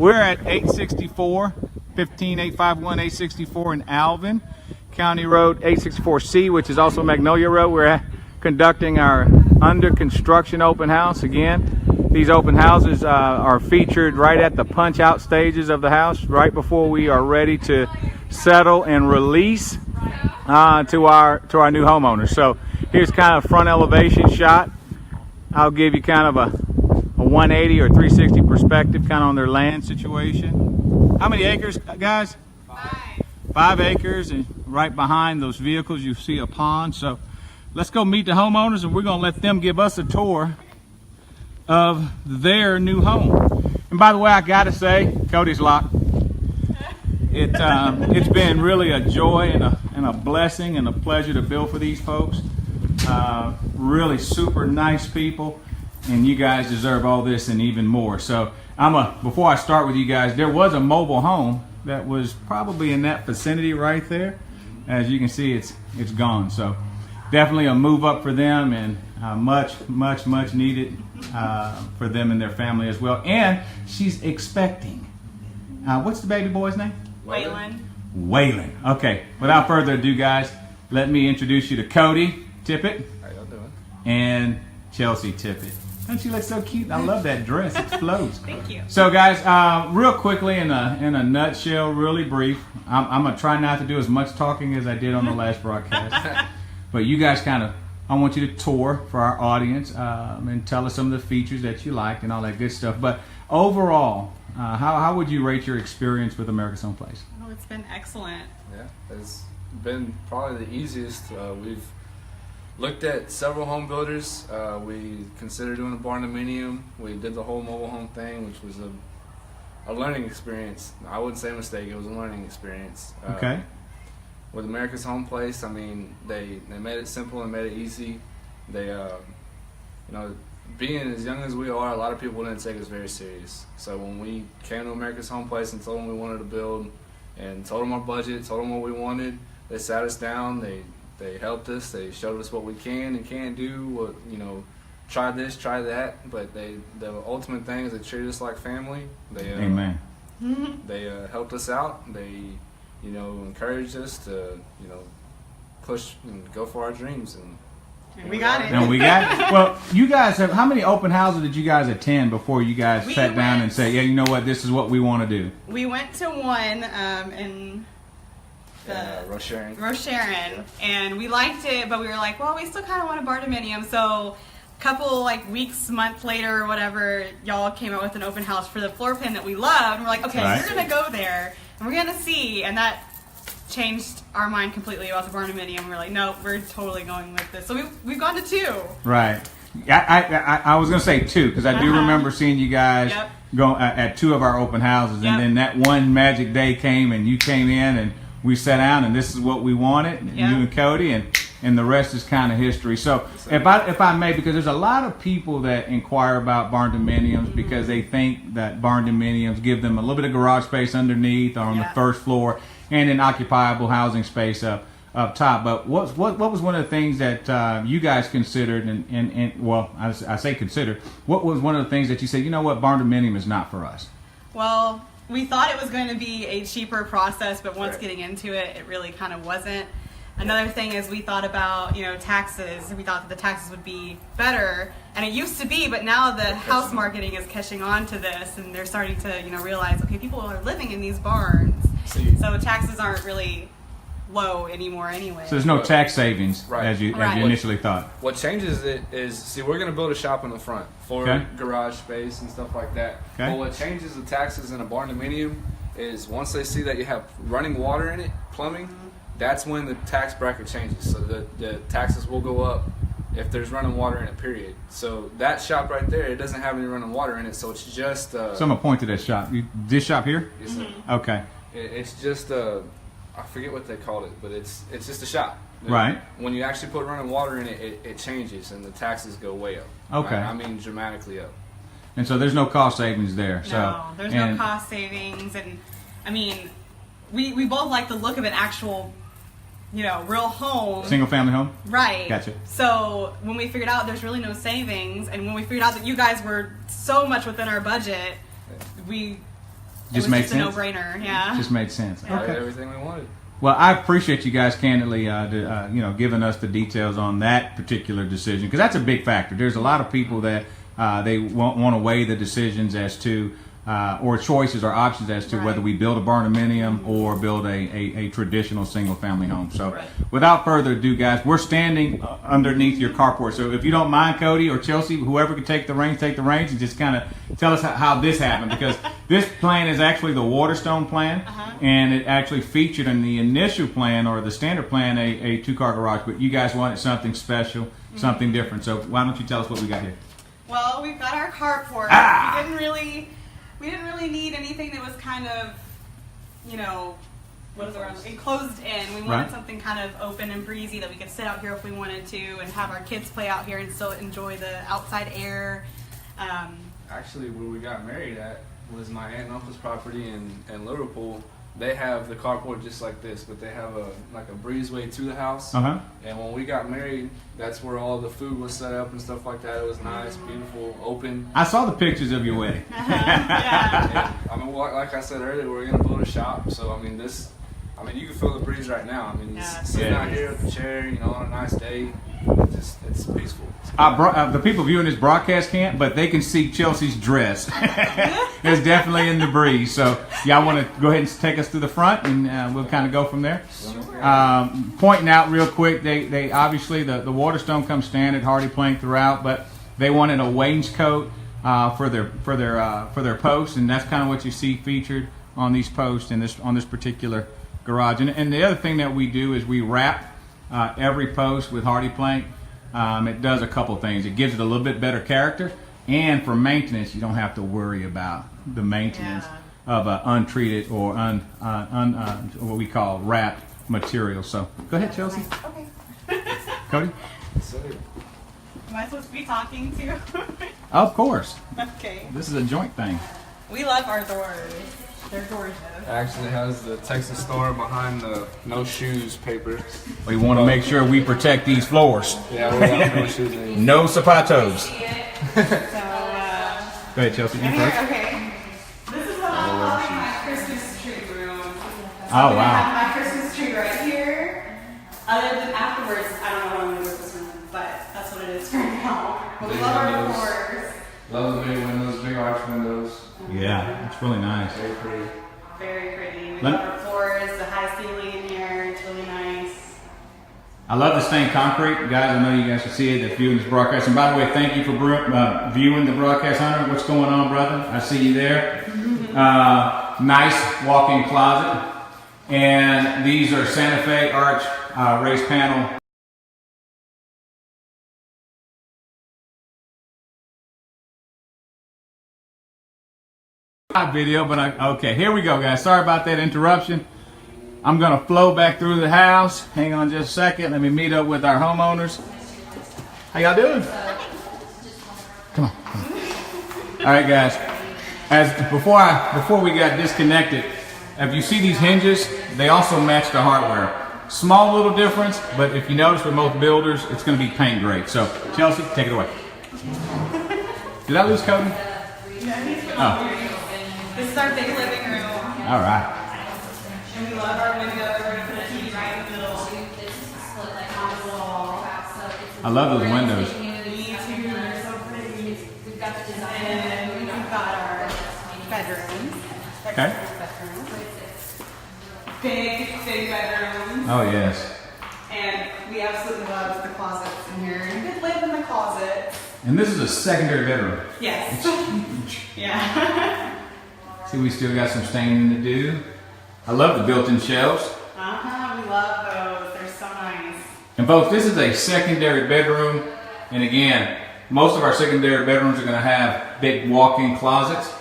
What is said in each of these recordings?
We're at 864, 864 in Alvin, County Road 864C, which is also Magnolia Road. We're conducting our under construction open house again. These open houses are featured right at the punch out stages of the house, right before we are ready to settle and release to our new homeowners. So here's kind of front elevation shot. I'll give you kind of a 180 or 360 perspective kind of on their land situation. How many acres, guys? 5 acres, and right behind those vehicles you see a pond. So let's go meet the homeowners, and we're going to let them give us a tour of their new home. And by the way, I got to say, Cody's locked. It's been really a joy and a blessing and a pleasure to build for these folks. Really super nice people, and you guys deserve all this and even more. So before I start with you guys, there was a mobile home that was probably in that vicinity right there. As you can see, it's gone. So definitely a move up for them, and much needed for them and their family as well. And she's expecting. What's the baby boy's name? Waylon. Okay, without further ado, guys, let me introduce you to Cody Tippett. How y'all doing? And Chelsea Tippett. Don't you look so cute? I love that dress. It flows. Thank you. So, guys, real quickly, in a nutshell, really brief. I'm gonna try not to do as much talking as I did on the last broadcast. But you guys I want you to tour for our audience and tell us some of the features that you liked and all that good stuff. But overall, how would you rate your experience with America's Home Place? Oh, it's been excellent. Yeah, it's been probably the easiest. We've looked at several home builders. We considered doing a barndominium. We did the whole mobile home thing, which was a learning experience. I wouldn't say a mistake. It was a learning experience. Okay. With America's Home Place, I mean, they made it simple and made it easy. They, being as young as we are, a lot of people didn't take us very serious. So when we came to America's Home Place and told them we wanted to build, and told them our budget, told them what we wanted, they sat us down. They helped us. They showed us what we can and can't do. What try this, try that. But the ultimate thing is they treated us like family. Amen. They helped us out. They encouraged us to push and go for our dreams, and we got it. And we got it. Well, you guys how many open houses did you guys attend before you guys sat down and say, yeah, you know what, this is what we want to do? We went to one in Rocheron, and we liked it, but we were like, well, we still kind of want a barndominium. So a couple month later or whatever, y'all came out with an open house for the floor plan that we loved, and we're like, okay, we're gonna go there and we're gonna see, and that changed our mind completely about the barndominium. We're like, no, we're totally going with this. So we've gone to 2. Right. I was gonna say 2 because I do remember seeing you guys go at 2 of our open houses, and then that one magic day came, and you came in, and we sat down, and this is what we wanted, you and Cody, and the rest is kind of history. So if I may, because there's a lot of people that inquire about barndominiums because they think that barndominiums give them a little bit of garage space underneath or on the first floor, and an occupiable housing space up top. But what was one of the things that you guys considered, and well, I say considered, what was one of the things that you said, you know what, barndominium is not for us? Well, we thought it was going to be a cheaper process, but once getting into it, it really kind of wasn't. Another thing is we thought about, taxes. We thought that the taxes would be better, and it used to be, but now the house marketing is catching on to this, and they're starting to, realize, okay, people are living in these barns, so taxes aren't really low anymore anyway. So there's no tax savings as you initially thought. What changes it is, we're going to build a shop in the front for garage space and stuff like that. But what changes the taxes in a barndominium is once they see that you have running water in it, plumbing, that's when the tax bracket changes. So the taxes will go up if there's running water in it, period. So that shop right there, it doesn't have any running water in it, so it's just... so I'm going to point to that shop. This shop here? Yes, sir. Okay. It's just I forget what they called it, but it's just a shop. Right. When you actually put running water in it, it changes, and the taxes go way up. Okay. Right? I mean, dramatically up. And so there's no cost savings there. No, there's no cost savings, and I mean, we both like the look of an actual, real home. Single family home? Right. Gotcha. So when we figured out there's really no savings, and when we figured out that you guys were so much within our budget, we Just it was made just sense. a no-brainer. Yeah. Just made sense. Got Okay. everything we wanted. Well, I appreciate you guys candidly, giving us the details on that particular decision, because that's a big factor. There's a lot of people that they want to weigh the decisions as to, or choices or options as to whether we build a barndominium or build a traditional single-family home. So, without further ado, guys, we're standing underneath your carport. So, if you don't mind, Cody or Chelsea, whoever can take the reins, and just kind of tell us how this happened, because this plan is actually the Waterstone plan, and it actually featured in the initial plan or the standard plan a two-car garage, but you guys wanted something special, something different. So, why don't you tell us what we got here? Well, we've got our carport. We didn't really need anything that was kind of, enclosed in. We wanted something kind of open and breezy that we could sit out here if we wanted to and have our kids play out here and still enjoy the outside air. Actually, where we got married at was my aunt and uncle's property in Liverpool. They have the carport just like this, but they have a breezeway to the house. And when we got married, that's where all the food was set up and stuff like that. It was nice, beautiful, open. I saw the pictures of your wedding. Yeah. And, like I said earlier, we're gonna build a shop. So you can feel the breeze right now. Sitting out here with the chair, on a nice day, it's peaceful. The people viewing this broadcast can't, but they can see Chelsea's dress. It's definitely in the breeze. So, y'all want to go ahead and take us to the front, and we'll kind of go from there. Sure. Pointing out real quick, they obviously the Waterstone comes standard, hardy plank throughout, but they wanted a wainscot for their posts, and that's kind of what you see featured on these posts and on this particular garage. And the other thing that we do is we wrap every post with hardy plank. It does a couple things. It gives it a little bit better character, and for maintenance, you don't have to worry about the maintenance of untreated or what we call wrapped material. So go ahead, Chelsea. Okay. Cody? Am I supposed to be talking to? Of course. Okay. This is a joint thing. We love our doors. They're gorgeous. It actually has the Texas Star behind the no shoes paper. We want to make sure we protect these floors. Yeah, we got no shoes anymore. No zapatos. So, Go ahead, Chelsea. You first. okay. This is what I'm calling my Christmas tree room. Oh, wow. I have my Christmas tree right here. Other than afterwards, I don't know what I'm going to do with this room, but that's what it is for now. But we love our doors. Love the big windows, big arch windows. Yeah, it's really nice. Very pretty. Very pretty. We love our floors, the high ceiling in here. It's really nice. I love the stained concrete. Guys, I know you guys can see it if viewing this broadcast. And by the way, thank you for viewing the broadcast, Hunter. What's going on, brother? I see you there. Nice walk-in closet. And these are Santa Fe arch raised panel. Video, but okay, here we go, guys. Sorry about that interruption. I'm gonna flow back through the house. Hang on just a second. Let me meet up with our homeowners. How y'all doing? Come on. All right, guys. Before we got disconnected, if you see these hinges, they also match the hardware. Small little difference, but if you notice with most builders, it's gonna be paint grade. So, Chelsea, take it away. Did I lose Cody? Oh. This is our big living room. All right. And we love our windows. We're going to put a TV right in the middle. On the wall. I love those windows. Me too. They're so pretty. And we've got our bedrooms. Okay. Big bedrooms. Oh, yes. And we absolutely love the closets in here. You could live in the closet. And this is a secondary bedroom. Yes. It's huge. Yeah. See, we still got some staining to do. I love the built-in shelves. We love those. They're so nice. And folks, this is a secondary bedroom. And again, most of our secondary bedrooms are going to have big walk-in closets.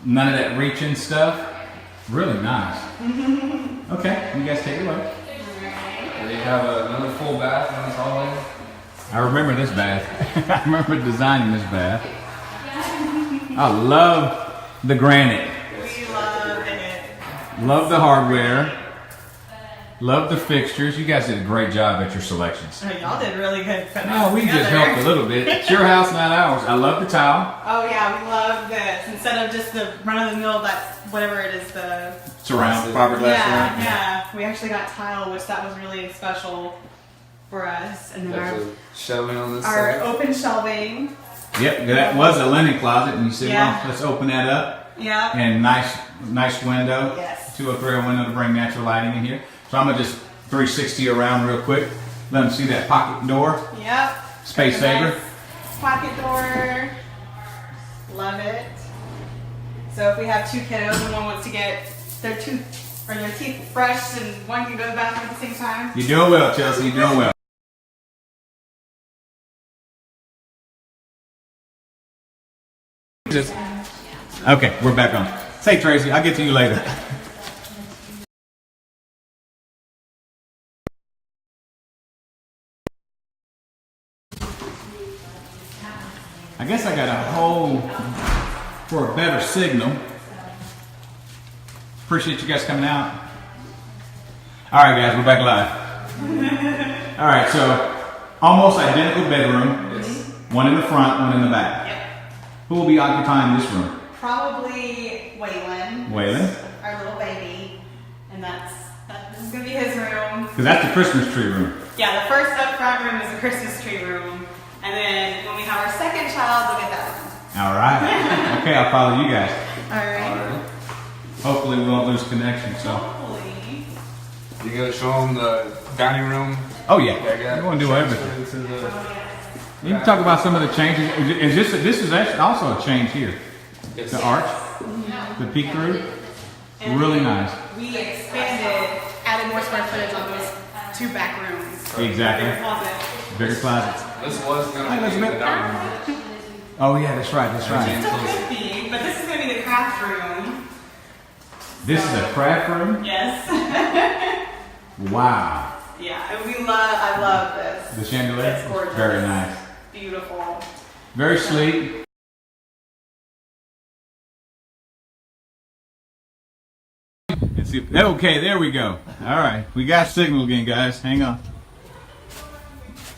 None of that reach-in stuff. Really nice. Okay, you guys take it away. They have another full bath in this hallway. I remember this bath. I remember designing this bath. I love the granite. We love it. Love the hardware. Love the fixtures. You guys did a great job at your selections. Oh, y'all did really good. No, we just helped a little bit. It's your house, not ours. I love the tile. Oh yeah, we love this. Instead of just the run-of-the-mill, that whatever it is, the Surround, fiberglass surround. Yeah. We actually got tile, which that was really special for us. And then shelving on this our side. open shelving. Yep, that was a linen closet, and you said, well, let's open that up. Yeah. And nice window. Yes. 203 window to bring natural lighting in here. So I'm gonna just 360 around real quick. Let them see that pocket door. Yep. Space saver. Nice pocket door. Love it. So if we have two kiddos and one wants to get their teeth brushed and one can go to the bathroom at the same time. You're doing well, Chelsea. You're doing well. Okay, we're back on. Say, Tracy, I'll get to you later. I guess I got a hole for a better signal. Appreciate you guys coming out. All right, guys, we're back live. All right, so almost identical bedroom. Yes. One in the front, one in the back. Yep. Who will be occupying this room? Probably Waylon. Waylon? Our little baby. And this is going to be his room. Because that's the Christmas tree room. Yeah, the first up front room is the Christmas tree room. And then when we have our second child, we'll get that room. All right. Okay, I'll follow you guys. All right. Hopefully we won't lose connection. So. Hopefully. You gotta show them the dining room. Oh yeah. You want to do everything. You can talk about some of the changes. This is actually also a change here. Yes. The arch, the peek through, And really nice. We expanded, added more square footage on those two back rooms. Exactly. Bigger closet. Bigger closets. This was gonna Hi, be Elizabeth. the dining room. Oh yeah, that's right. That's right. Still could be, but this is going to be the craft room. This is a craft room. Yes. Wow. Yeah, and I love this. The chandelier. It's gorgeous. Very nice. Beautiful. Very sleek. Let's see. Okay, there we go. All right, we got signal again, guys. Hang on.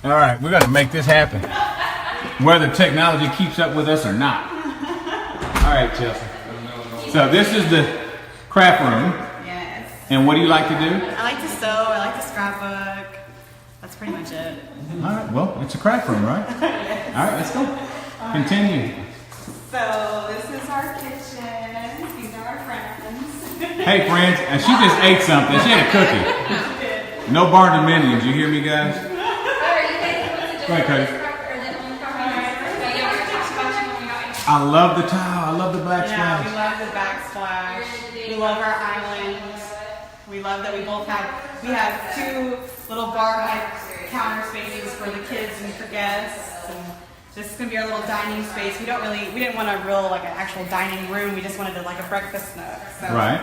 All right, we're gonna make this happen, whether technology keeps up with us or not. All right, Chelsea. So this is the craft room. Yes. And what do you like to do? I like to sew. I like to scrapbook. That's pretty much it. All right. Well, it's a craft room, right? Yes. All right, let's go. Continue. So this is our kitchen. These are our friends. Hey, friends, and she just ate something. She had a cookie. No barndominiums. You hear me, guys? Go ahead, Cody. I love the tile. I love the backsplash. Yeah, we love the backsplash. We love our island. We love that we have two little bar counter spaces for the kids and for guests. And this is gonna be our little dining space. We didn't want an actual dining room. We just wanted a breakfast nook. So Right.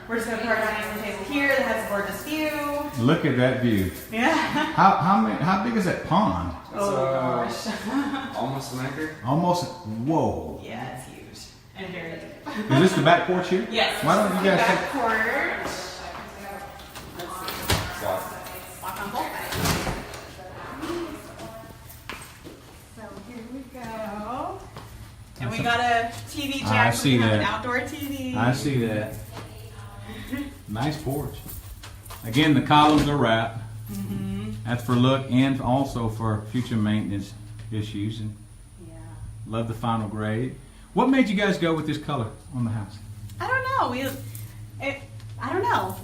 we're just gonna put our dining room table here that has a gorgeous view. Look at that view. Yeah. How big is that pond? Oh gosh. Almost an acre. Almost. Whoa. Yeah, it's huge and very deep. Is this the back porch here? Yes. Why don't you guys take? back porch? Lock on both sides. So here we go. And we got a TV jack. I see We have that. an outdoor TV. I see that. Nice porch. Again, the columns are wrapped. That's for look and also for future maintenance issues. And Yeah. love the final grade. What made you guys go with this color on the house? I don't know. I don't know.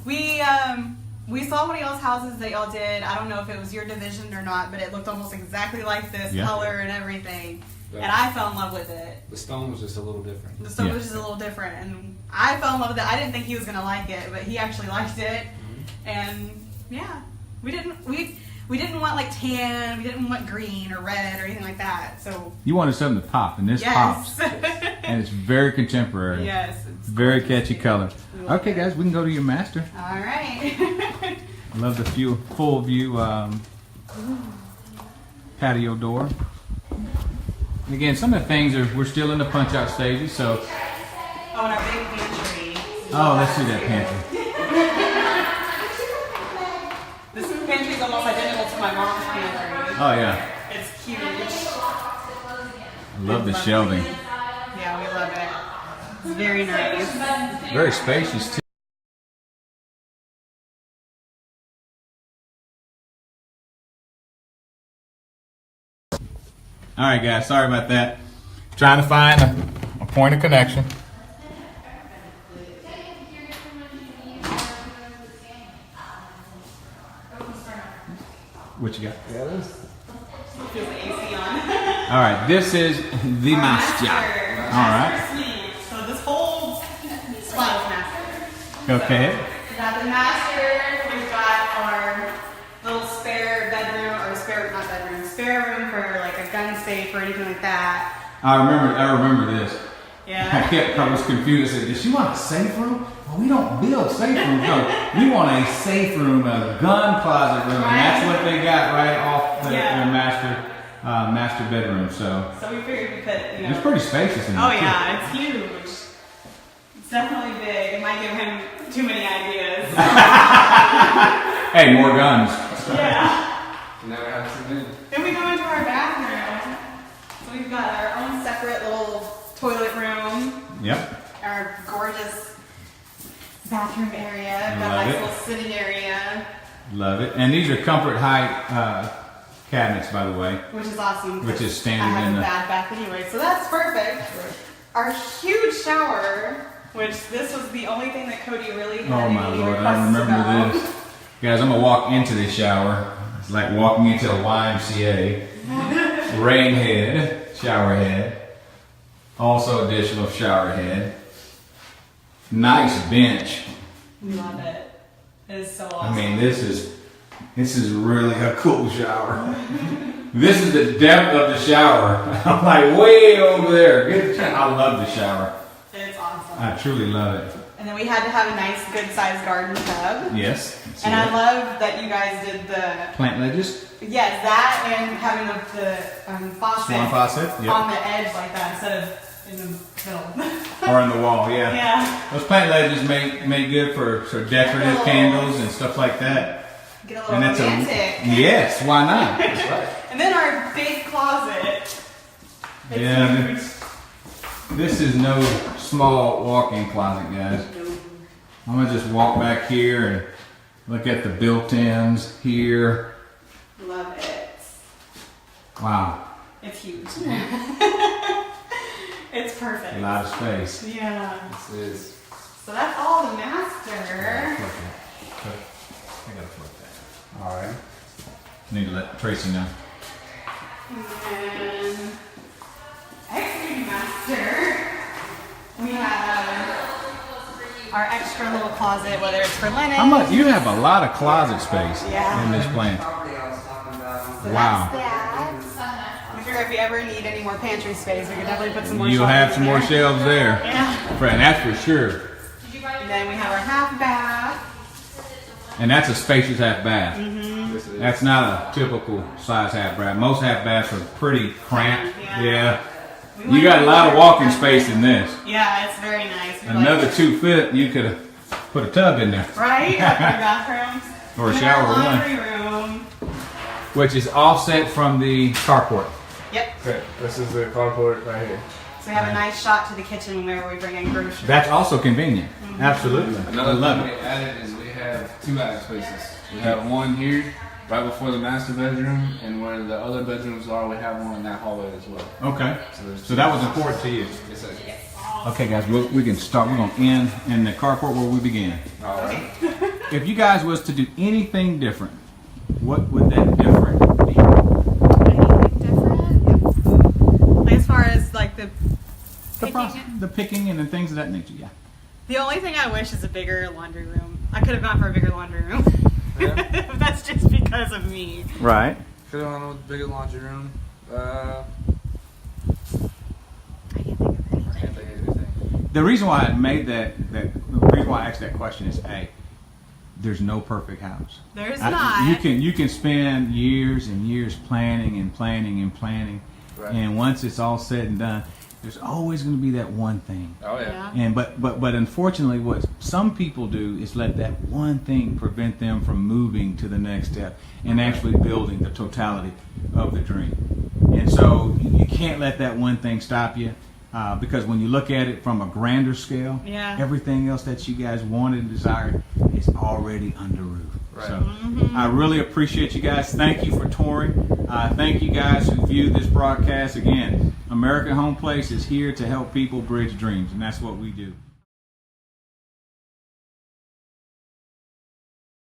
We saw somebody else's houses that y'all did. I don't know if it was your division or not, but it looked almost exactly like this Yeah. color and everything. Yeah. And I fell in love with it. The stone was just a little different. The stove Yeah. was just a little different, and I fell in love with it. I didn't think he was gonna like it, but he actually liked it. And yeah, we didn't want like tan, we didn't want green or red or anything like that. So You wanted something to pop, and this pops. yes, And it's very contemporary. yes, it's Very catchy color. Okay, guys, we can go to your master. all right. I love the full view patio door. And again, some of the things we're still in the punch out stages. So, Oh, and our big pantry. oh, let's see that pantry. my mom's pantry. Oh yeah. It's huge. I love the shelving. Yeah, we love it. It's very nice. Very spacious too. All right, guys. Sorry about that. Trying to find a point of connection. What you got? Yeah, it is. Feels the AC on. All right, this is the master. All right. So this whole spot is master. Okay. We got the master. We've got our little spare bedroom, or spare room for like a gun safe or anything like that. I remember this. Yeah. I was confused. I said, "Does she want a safe room? Well, we don't build safe rooms. No, we want a safe room, a gun closet room, and that's what they got right off the master bedroom. So we figured we could, it's pretty spacious in there. Oh yeah, it's huge. It's definitely big. It might give him too many ideas. Hey, more guns. Yeah. Never have too many. Then we go into our bathroom. So we've got our own separate little toilet room. Yep. Our gorgeous bathroom area. We've got a Love nice it. little sitting area. Love it. And these are comfort height cabinets, by the way. Which is awesome. Which is standard I have in a the- bad bath anyway, so that's perfect. Our huge shower, which this was the only thing that Cody really had Oh my any Lord, I requests remember about. this. Guys, I'm gonna walk into this shower. It's like walking into a YMCA. Rain head, shower head. Also additional shower head. Nice bench. We love it. It is so I awesome. mean, this is really a cool shower. This is the depth of the shower. I'm like way over there. I love the shower. It's awesome. I truly love it. And then we had to have a nice, good-sized garden tub. Yes. And I love that you guys did the plant ledges. yes, that and having the faucet, Swan faucet. Yep. on the edge like that instead of in the middle. Or in the wall. Yeah. Yeah. Those plant ledges made good for decorative candles and stuff like that. Get a little romantic. Yes, why not? That's right. And then our big closet. It's Yeah, huge. This is no small walk-in closet, guys. I'm gonna just walk back here and look at the built-ins here. Love it. Wow, It's huge. It's perfect. a lot of space. Yeah. This is. So that's all the master. I gotta flip that. All right. Need to let Tracy know. And then extra master. We have our extra little closet, whether it's for linen. How much? You have a lot of closet space Yeah. in this plan. So Wow. that's that. We figure if you ever need any more pantry space, we could definitely put some more You'll shelves have in some more there. shelves there. Yeah. Friend, that's for sure. And then we have our half bath. And that's a spacious half bath. This is. That's not a typical size half bath. Most half baths are pretty cramped. Yeah. Yeah. You got a lot of walking space in this. Yeah, it's very nice. We Another like, 2 foot, you could have put a tub in there. right? Our bathroom. Or a And shower our one. laundry room. Which is offset from the carport. Yep. Okay, this is the carport right here. So we have a nice shot to the kitchen whenever we bring in groceries. That's also convenient. Absolutely. I Another love thing it. we added is we have 2 attic spaces. We have one here, right before the master bedroom, and where the other bedrooms are, we have one in that hallway as well. Okay. there's So that was important to you. Yes, sir. Okay, guys, we can start. We're going to end in the carport where we began. All right. If you guys was to do anything different, what would that different be? Anything different? Like as far as like the The picking and the things of that nature, yeah. The only thing I wish is a bigger laundry room. I could have gone for a bigger laundry room. Yeah. That's just because of me. Right. Could have gone with a bigger laundry room. I can't think of anything. I can't think of anything. The reason why I made the reason why I asked that question is, A, there's no perfect house. There's not. You can spend years and years planning and planning and planning, Right. and once it's all said and done, There's always going to be that one thing. Oh yeah. And but unfortunately, what some people do is let that one thing prevent them from moving to the next step and actually building the totality of the dream. And so you can't let that one thing stop you, because when you look at it from a grander scale, everything else that you guys wanted and desired is already under roof. Right. So I really appreciate you guys. Thank you for touring. Thank you guys who viewed this broadcast. Again, American Home Place is here to help people bridge dreams, and that's what we do.